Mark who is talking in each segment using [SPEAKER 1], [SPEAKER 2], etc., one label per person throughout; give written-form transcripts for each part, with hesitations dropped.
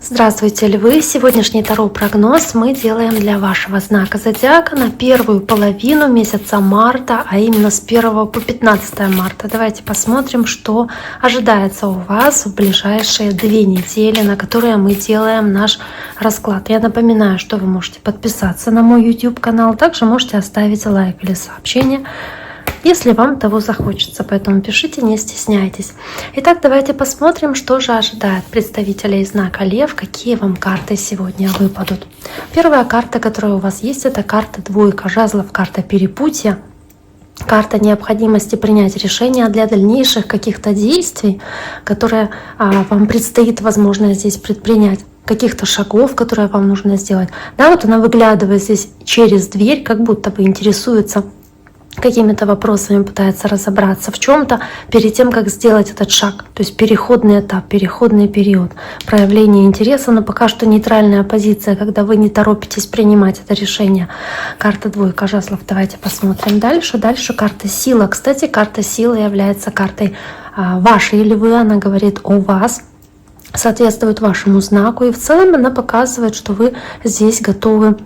[SPEAKER 1] Здравствуйте, львы! Сегодняшний таро-прогноз мы делаем для вашего знака зодиака на первую половину месяца марта, а именно с 1 по 15 марта. Давайте посмотрим, что ожидается у вас в ближайшие 2 недели, на которые мы делаем наш расклад. Я напоминаю, что вы можете подписаться на мой YouTube-канал, также можете оставить лайк или сообщение, если вам того захочется, поэтому пишите, не стесняйтесь. Итак, давайте посмотрим, что же ожидает представителей знака Лев, какие вам карты сегодня выпадут. Первая карта, которая у вас есть, это карта двойка жезлов, карта перепутья. Карта необходимости принять решение для дальнейших каких-то действий, которые вам предстоит, возможно, здесь предпринять, каких-то шагов, которые вам нужно сделать. Да, вот она выглядывает здесь через дверь, как будто бы интересуется какими-то вопросами, пытается разобраться в чем-то перед тем, как сделать этот шаг. То есть переходный этап, переходный период, проявление интереса, но пока что нейтральная позиция, когда вы не торопитесь принимать это решение. Карта двойка жезлов. Давайте посмотрим дальше. Дальше карта сила. Кстати, карта силы является картой вашей львы. Она говорит о вас, соответствует вашему знаку. И в целом она показывает, что вы здесь готовы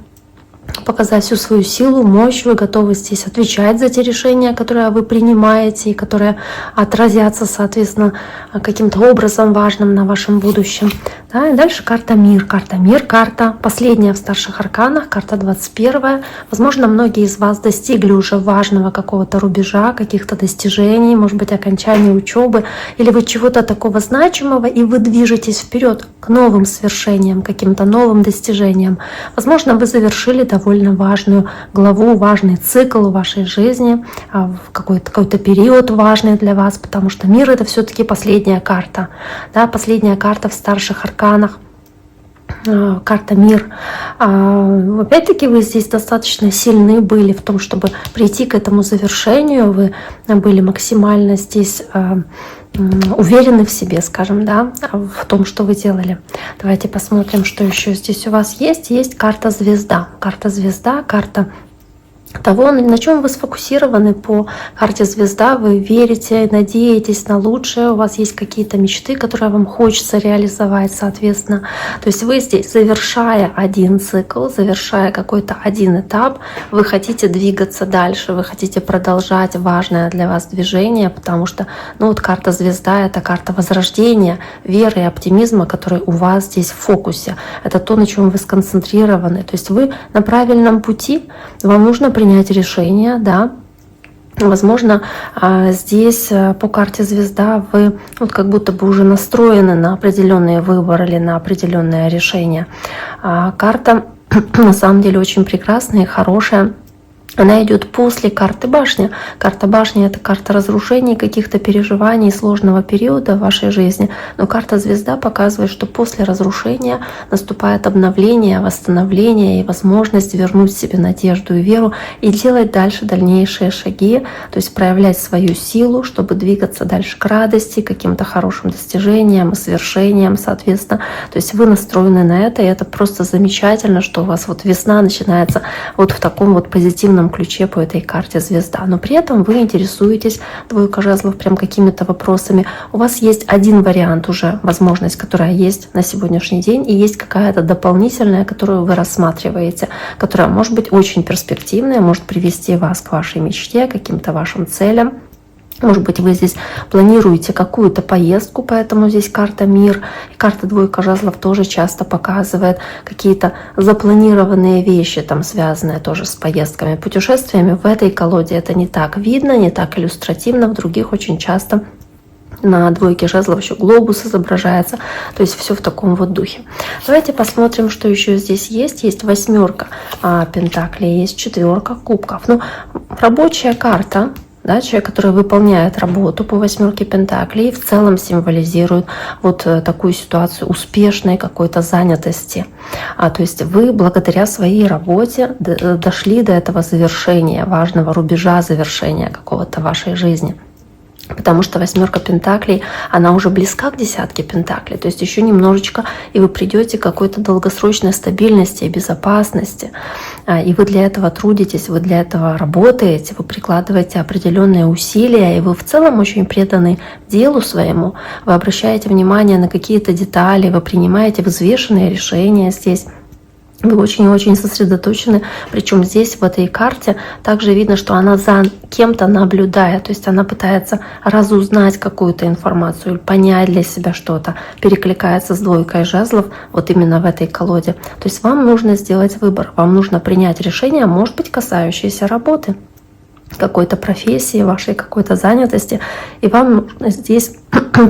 [SPEAKER 1] показать всю свою силу, мощь, вы готовы здесь отвечать за те решения, которые вы принимаете и которые отразятся, соответственно, каким-то образом важным на вашем будущем. Да, и дальше карта мир. Карта мир, карта последняя в старших арканах, карта 21. Возможно, многие из вас достигли уже важного какого-то рубежа, каких-то достижений, может быть, окончания учебы, или вы чего-то такого значимого, и вы движетесь вперед к новым свершениям, каким-то новым достижениям. Возможно, вы завершили довольно важную главу, важный цикл в вашей жизни, в какой-то период важный для вас, потому что мир — это все-таки последняя карта, да, последняя карта в старших арканах. Карта мир. Опять-таки вы здесь достаточно сильны были в том, чтобы прийти к этому завершению. Вы были максимально здесь уверены в себе, скажем, да, в том, что вы делали. Давайте посмотрим, что еще здесь у вас есть. Есть карта звезда. Карта звезда, карта того, на чем вы сфокусированы по карте звезда, вы верите, надеетесь на лучшее, у вас есть какие-то мечты, которые вам хочется реализовать, соответственно. То есть вы здесь, завершая один цикл, завершая какой-то один этап, вы хотите двигаться дальше, вы хотите продолжать важное для вас движение, потому что, ну вот карта звезда — это карта возрождения, веры и оптимизма, который у вас здесь в фокусе. Это то, на чем вы сконцентрированы. То есть вы на правильном пути, вам нужно принять решение, да. Возможно, здесь по карте звезда вы вот как будто бы уже настроены на определенный выбор или на определенное решение. Карта на самом деле очень прекрасная и хорошая. Она идет после карты башни. Карта башни — это карта разрушений, каких-то переживаний, сложного периода в вашей жизни. Но карта звезда показывает, что после разрушения наступает обновление, восстановление и возможность вернуть себе надежду и веру и делать дальше дальнейшие шаги, то есть проявлять свою силу, чтобы двигаться дальше к радости, к каким-то хорошим достижениям и свершениям, соответственно. То есть вы настроены на это, и это просто замечательно, что у вас вот весна начинается вот в таком вот позитивном ключе по этой карте звезда. Но при этом вы интересуетесь, двойка жезлов, прям какими-то вопросами. У вас есть один вариант уже, возможность, которая есть на сегодняшний день, и есть какая-то дополнительная, которую вы рассматриваете, которая может быть очень перспективная, может привести вас к вашей мечте, к каким-то вашим целям. Может быть, вы здесь планируете какую-то поездку, поэтому здесь карта мир. И карта двойка жезлов тоже часто показывает какие-то запланированные вещи, там связанные тоже с поездками, путешествиями. В этой колоде это не так видно, не так иллюстративно. В других очень часто на двойке жезлов еще глобус изображается. То есть все в таком вот духе. Давайте посмотрим, что еще здесь есть. Есть 8 пентаклей, есть 4 кубков. Ну, рабочая карта. Да, человек, который выполняет работу по 8 пентаклей, в целом символизирует вот такую ситуацию успешной какой-то занятости. То есть вы благодаря своей работе дошли до этого завершения, важного рубежа завершения какого-то вашей жизни. Потому что 8 пентаклей, она уже близка к 10 пентаклей. То есть еще немножечко, и вы придете к какой-то долгосрочной стабильности и безопасности. И вы для этого трудитесь, вы для этого работаете, вы прикладываете определенные усилия, и вы в целом очень преданы делу своему. Вы обращаете внимание на какие-то детали, вы принимаете взвешенные решения здесь. Вы очень-очень сосредоточены, причем здесь, в этой карте, также видно, что она за кем-то наблюдает, то есть она пытается разузнать какую-то информацию или понять для себя что-то, перекликается с двойкой жезлов, вот именно в этой колоде. То есть вам нужно сделать выбор, вам нужно принять решение, может быть, касающееся работы, какой-то профессии, вашей какой-то занятости, и вам нужно здесь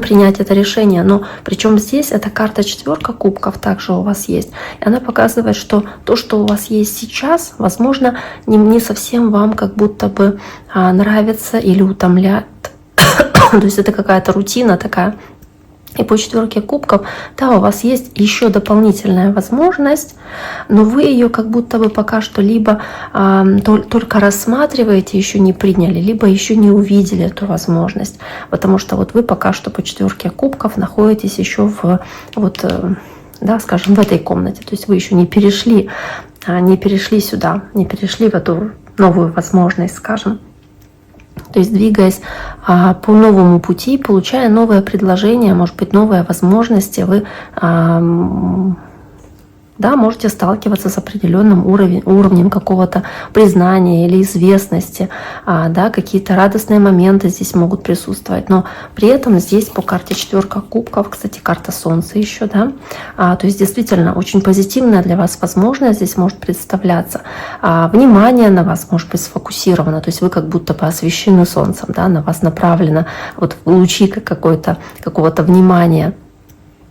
[SPEAKER 1] принять это решение. Но причем здесь эта карта 4 кубков также у вас есть. И она показывает, что то, что у вас есть сейчас, возможно, не совсем вам как будто бы нравится или утомляет. То есть это какая-то рутина такая. И по 4 кубков, да, у вас есть еще дополнительная возможность, но вы ее как будто бы пока что либо только рассматриваете, еще не приняли, либо еще не увидели эту возможность. Потому что вот вы пока что по 4 кубков находитесь еще в, вот, да, скажем, в этой комнате. То есть вы еще не перешли сюда, не перешли в эту новую возможность, скажем. То есть двигаясь по новому пути, получая новое предложение, может быть, новые возможности, вы да, можете сталкиваться с определенным уровнем какого-то признания или известности, да, какие-то радостные моменты здесь могут присутствовать, но при этом здесь по карте 4 кубков, кстати, карта Солнца еще, да, то есть действительно очень позитивная для вас возможность здесь может представляться, внимание на вас может быть сфокусировано, то есть вы как будто бы освещены Солнцем, да, на вас направлено вот лучи какого-то внимания.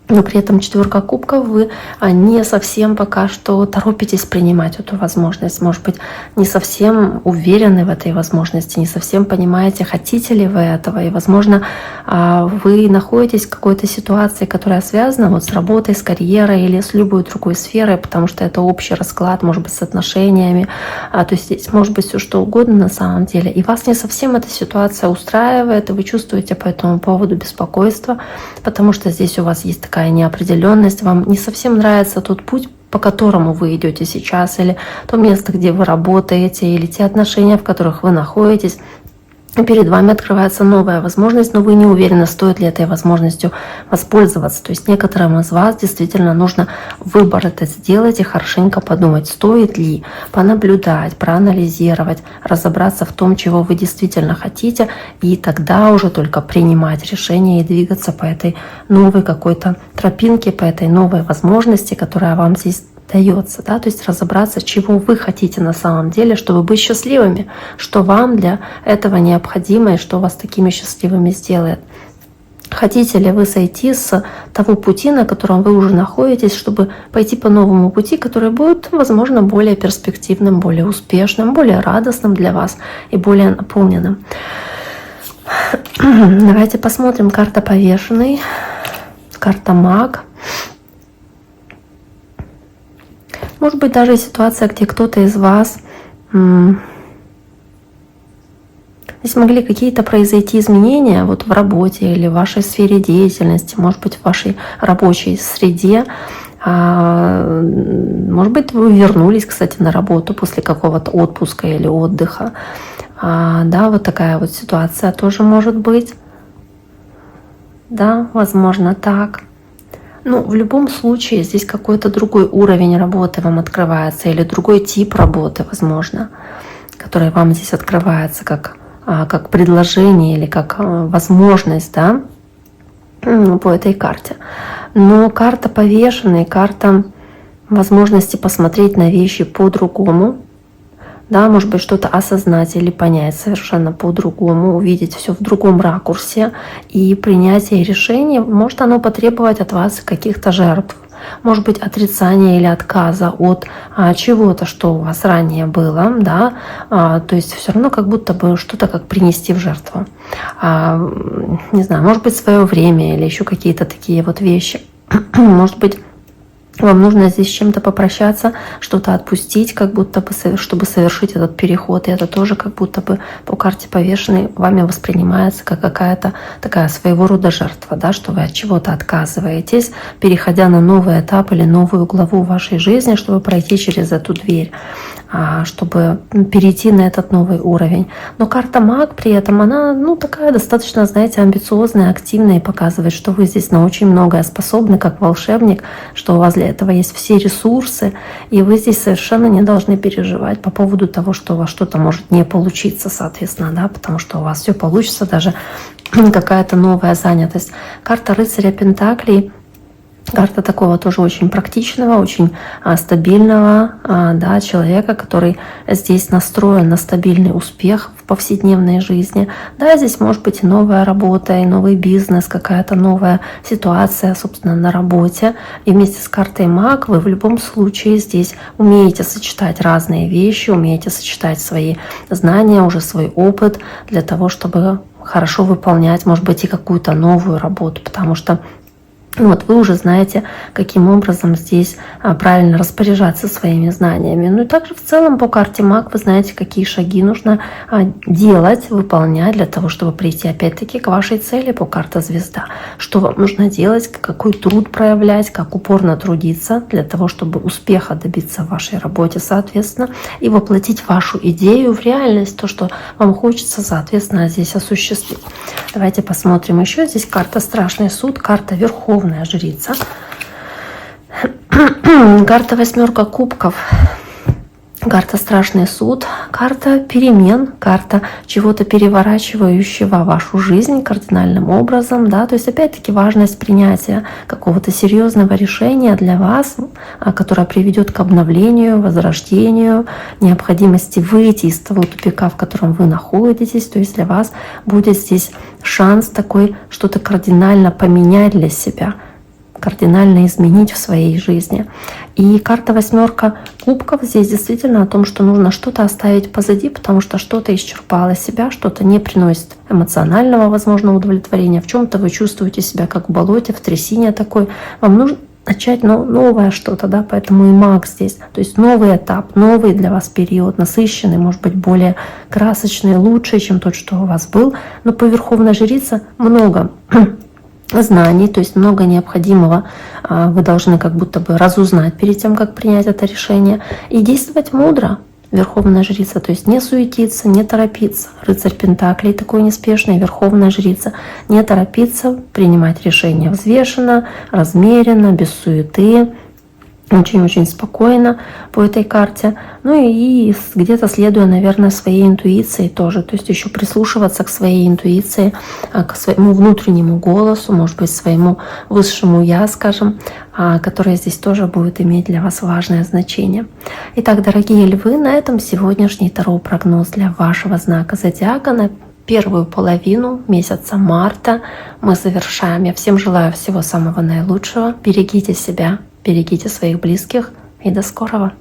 [SPEAKER 1] Но при этом 4 кубков вы не совсем пока что торопитесь принимать эту возможность. Может быть, не совсем уверены в этой возможности, не совсем понимаете, хотите ли вы этого. И, возможно, вы находитесь в какой-то ситуации, которая связана вот с работой, с карьерой или с любой другой сферой, потому что это общий расклад, может быть, с отношениями. То есть здесь может быть все что угодно на самом деле. И вас не совсем эта ситуация устраивает, и вы чувствуете по этому поводу беспокойство, потому что здесь у вас есть такая неопределенность, вам не совсем нравится тот путь, по которому вы идете сейчас, или то место, где вы работаете, или те отношения, в которых вы находитесь. Перед вами открывается новая возможность, но вы не уверены, стоит ли этой возможностью воспользоваться. То есть некоторым из вас действительно нужно выбор это сделать и хорошенько подумать, стоит ли, понаблюдать, проанализировать, разобраться в том, чего вы действительно хотите, и тогда уже только принимать решение и двигаться по этой новой какой-то тропинке, по этой новой возможности, которая вам здесь дается, да, то есть разобраться, чего вы хотите на самом деле, чтобы быть счастливыми, что вам для этого необходимо и что вас такими счастливыми сделает. Хотите ли вы сойти с того пути, на котором вы уже находитесь, чтобы пойти по новому пути, который будет, возможно, более перспективным, более успешным, более радостным для вас и более наполненным. Давайте посмотрим. Карта Повешенный, карта Маг. Может быть, даже ситуация, где кто-то из вас здесь могли какие-то произойти изменения вот в работе или в вашей сфере деятельности, может быть, в вашей рабочей среде. Может быть, вы вернулись, кстати, на работу после какого-то отпуска или отдыха. Да, вот такая вот ситуация тоже может быть. Да, возможно, так. Ну, в любом случае, здесь какой-то другой уровень работы вам открывается или другой тип работы, возможно, который вам здесь открывается как предложение или как возможность, да, по этой карте. Но карта Повешенной, карта возможности посмотреть на вещи по-другому, да, может быть, что-то осознать или понять совершенно по-другому, увидеть все в другом ракурсе, и принятие решения, может оно потребовать от вас каких-то жертв, может быть, отрицания или отказа от чего-то, что у вас ранее было, да, то есть все равно как будто бы что-то как принести в жертву, не знаю, может быть, свое время или еще какие-то такие вот вещи, может быть, Вам нужно здесь с чем-то попрощаться, что-то отпустить, как будто бы, чтобы совершить этот переход. И это тоже как будто бы по карте повешенной вами воспринимается как какая-то такая своего рода жертва, да, что вы от чего-то отказываетесь, переходя на новый этап или новую главу вашей жизни, чтобы пройти через эту дверь, чтобы перейти на этот новый уровень. Но карта Маг при этом, она такая достаточно, знаете, амбициозная, активная и показывает, что вы здесь на очень многое способны, как волшебник, что у вас для этого есть все ресурсы, и вы здесь совершенно не должны переживать по поводу того, что у вас что-то может не получиться, соответственно, да, потому что у вас все получится, даже какая-то новая занятость. Карта Рыцаря Пентаклей. Карта такого тоже очень практичного, очень стабильного, да, человека, который здесь настроен на стабильный успех в повседневной жизни. Да, здесь может быть и новая работа, и новый бизнес, какая-то новая ситуация, собственно, на работе. И вместе с картой Маг вы в любом случае здесь умеете сочетать разные вещи, умеете сочетать свои знания, уже свой опыт для того, чтобы хорошо выполнять, может быть, и какую-то новую работу, потому что вы уже знаете, каким образом здесь правильно распоряжаться своими знаниями. Ну и также в целом по карте Маг вы знаете, какие шаги нужно делать, выполнять для того, чтобы прийти опять-таки к вашей цели по карте Звезда. Что вам нужно делать, какой труд проявлять, как упорно трудиться для того, чтобы успеха добиться в вашей работе, соответственно, и воплотить вашу идею в реальность, то, что вам хочется, соответственно, здесь осуществить. Давайте посмотрим еще. Здесь карта Страшный суд, карта Верховная Жрица, карта Восьмерка кубков, карта Страшный суд, карта перемен, карта чего-то переворачивающего вашу жизнь кардинальным образом, да, то есть опять-таки важность принятия какого-то серьезного решения для вас, которое приведет к обновлению, возрождению, необходимости выйти из того тупика, в котором вы находитесь, то есть для вас будет здесь шанс такой что-то кардинально поменять для себя, кардинально изменить в своей жизни. И карта Восьмерка кубков здесь действительно о том, что нужно что-то оставить позади, потому что что-то исчерпало себя, что-то не приносит эмоционального, возможно, удовлетворения. В чем-то вы чувствуете себя как в болоте, в трясине такой. Вам нужно начать новое что-то, да, поэтому и Маг здесь. То есть новый этап, новый для вас период, насыщенный, может быть, более красочный, лучше, чем тот, что у вас был. Но по Верховной Жрице много знаний, то есть много необходимого вы должны как будто бы разузнать перед тем, как принять это решение, и действовать мудро. Верховная Жрица, то есть не суетиться, не торопиться. Рыцарь Пентаклей такой неспешный, Верховная Жрица. Не торопиться, принимать решения взвешенно, размеренно, без суеты, очень-очень спокойно по этой карте. Ну и где-то следуя, наверное, своей интуиции тоже. То есть еще прислушиваться к своей интуиции, к своему внутреннему голосу, может быть, своему высшему «я», скажем, которое здесь тоже будет иметь для вас важное значение. Итак, дорогие львы, на этом сегодняшний таро-прогноз для вашего знака зодиака на первую половину месяца марта мы завершаем. Я всем желаю всего самого наилучшего. Берегите себя, берегите своих близких и до скорого!